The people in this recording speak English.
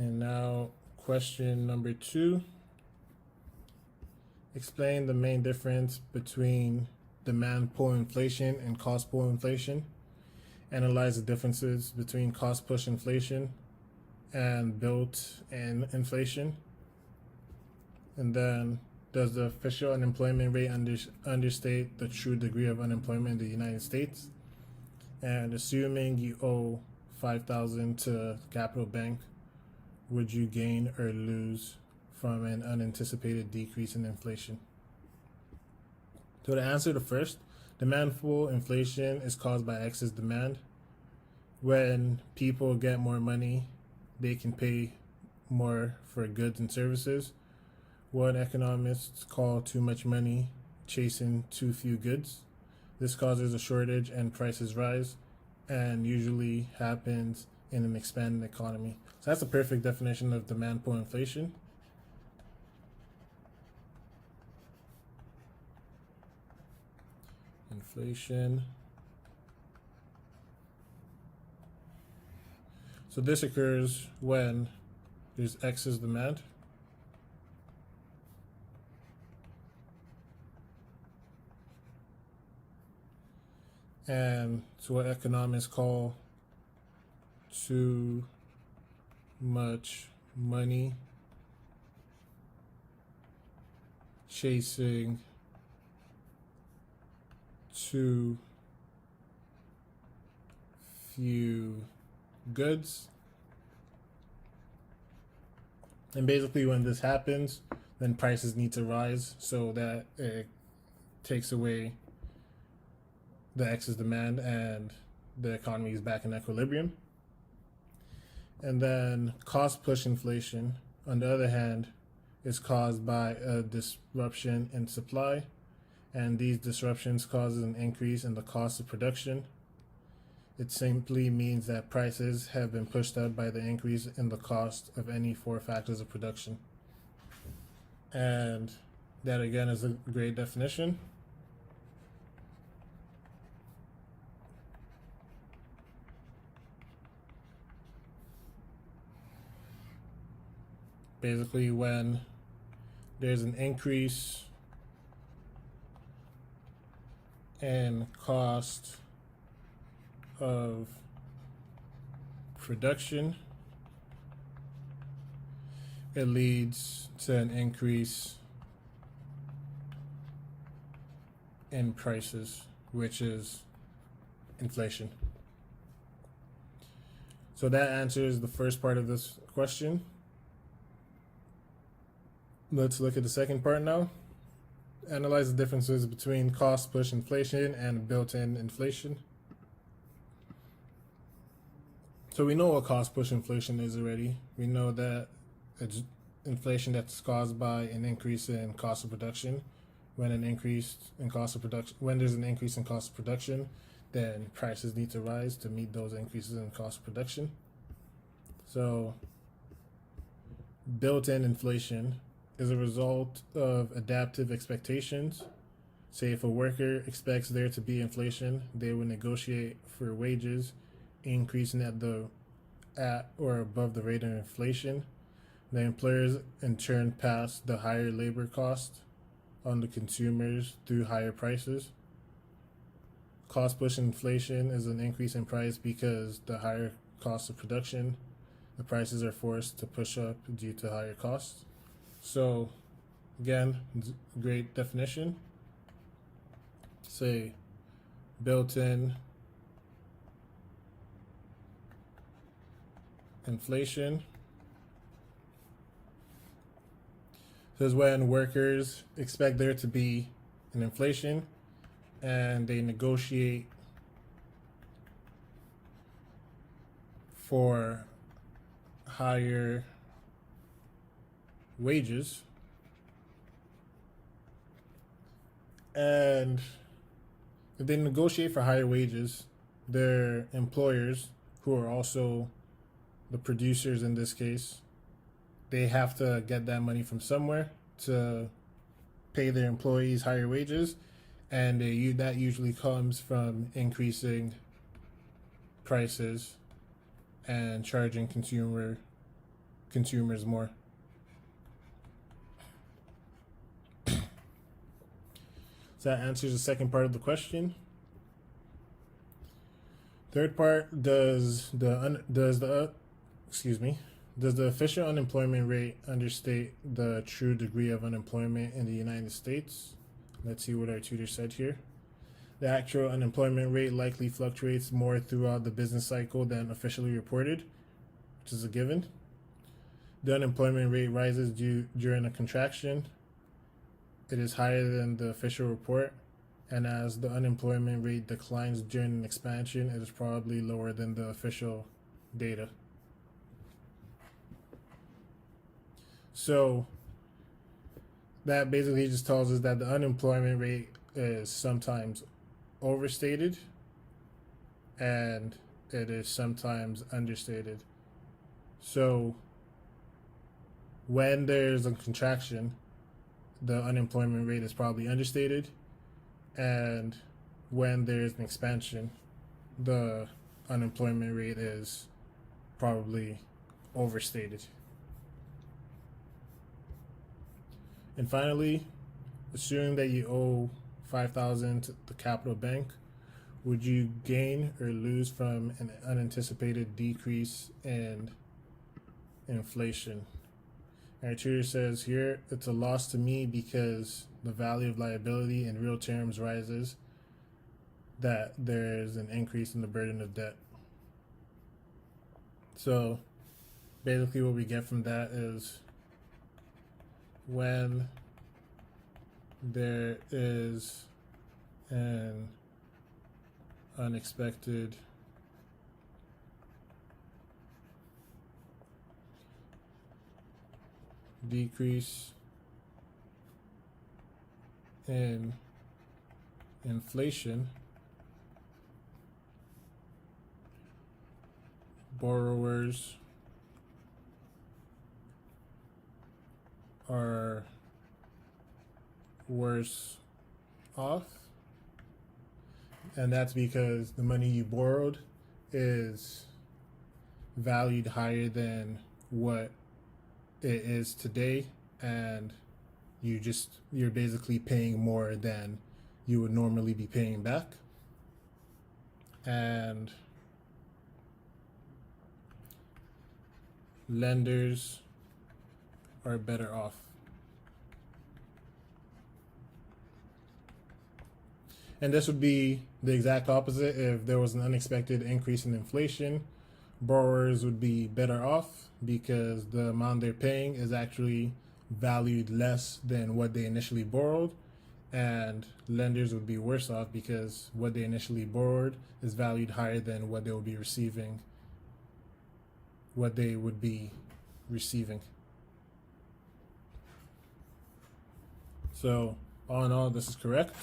And now question number 2. Explain the main difference between demand pull inflation and cost pull inflation. Analyze the differences between cost push inflation and built-in inflation. And then, does the official unemployment rate understate the true degree of unemployment in the United States? And assuming you owe $5,000 to Capital Bank, would you gain or lose from an unanticipated decrease in inflation? So to answer the first, demand pull inflation is caused by excess demand. When people get more money, they can pay more for goods and services. What economists call too much money chasing too few goods. This causes a shortage and prices rise, and usually happens in an expanding economy. So that's a perfect definition of demand pull inflation. Inflation. So this occurs when there's excess demand. And it's what economists call too much money chasing too few goods. And basically when this happens, then prices need to rise so that it takes away the excess demand and the economy is back in equilibrium. And then cost push inflation, on the other hand, is caused by a disruption in supply, and these disruptions causes an increase in the cost of production. It simply means that prices have been pushed up by the increase in the cost of any 4 factors of production. And that again is a great definition. Basically, when there's an increase in cost of production, it leads to an increase in prices, which is inflation. So that answers the first part of this question. Let's look at the second part now. Analyze the differences between cost push inflation and built-in inflation. So we know what cost push inflation is already. We know that it's inflation that's caused by an increase in cost of production. When there's an increase in cost of production, then prices need to rise to meet those increases in cost of production. So built-in inflation is a result of adaptive expectations. Say if a worker expects there to be inflation, they will negotiate for wages increasing at or above the rate of inflation. The employers in turn pass the higher labor cost on the consumers through higher prices. Cost push inflation is an increase in price because the higher cost of production, the prices are forced to push up due to higher costs. So again, great definition. Say built-in inflation says when workers expect there to be an inflation and they negotiate for higher wages, and if they negotiate for higher wages, their employers, who are also the producers in this case, they have to get that money from somewhere to pay their employees higher wages, and that usually comes from increasing prices and charging consumer consumers more. So that answers the second part of the question. Third part, does the official unemployment rate understate the true degree of unemployment in the United States? Let's see what our tutor said here. The actual unemployment rate likely fluctuates more throughout the business cycle than officially reported, which is a given. The unemployment rate rises during a contraction. It is higher than the official report, and as the unemployment rate declines during an expansion, it is probably lower than the official data. So that basically just tells us that the unemployment rate is sometimes overstated and it is sometimes understated. So when there's a contraction, the unemployment rate is probably understated, and when there's an expansion, the unemployment rate is probably overstated. And finally, assuming that you owe $5,000 to the Capital Bank, would you gain or lose from an unanticipated decrease in inflation? Our tutor says here, it's a loss to me because the value of liability in real terms rises, that there's an increase in the burden of debt. So basically what we get from that is when there is an unexpected decrease in inflation, borrowers are worse off, and that's because the money you borrowed is valued higher than what it is today, and you're basically paying more than you would normally be paying back, and lenders are better off. And this would be the exact opposite. If there was an unexpected increase in inflation, borrowers would be better off because the amount they're paying is actually valued less than what they initially borrowed, and lenders would be worse off because what they initially borrowed is valued higher than what they will be receiving, what they would be receiving. So all in all, this is correct.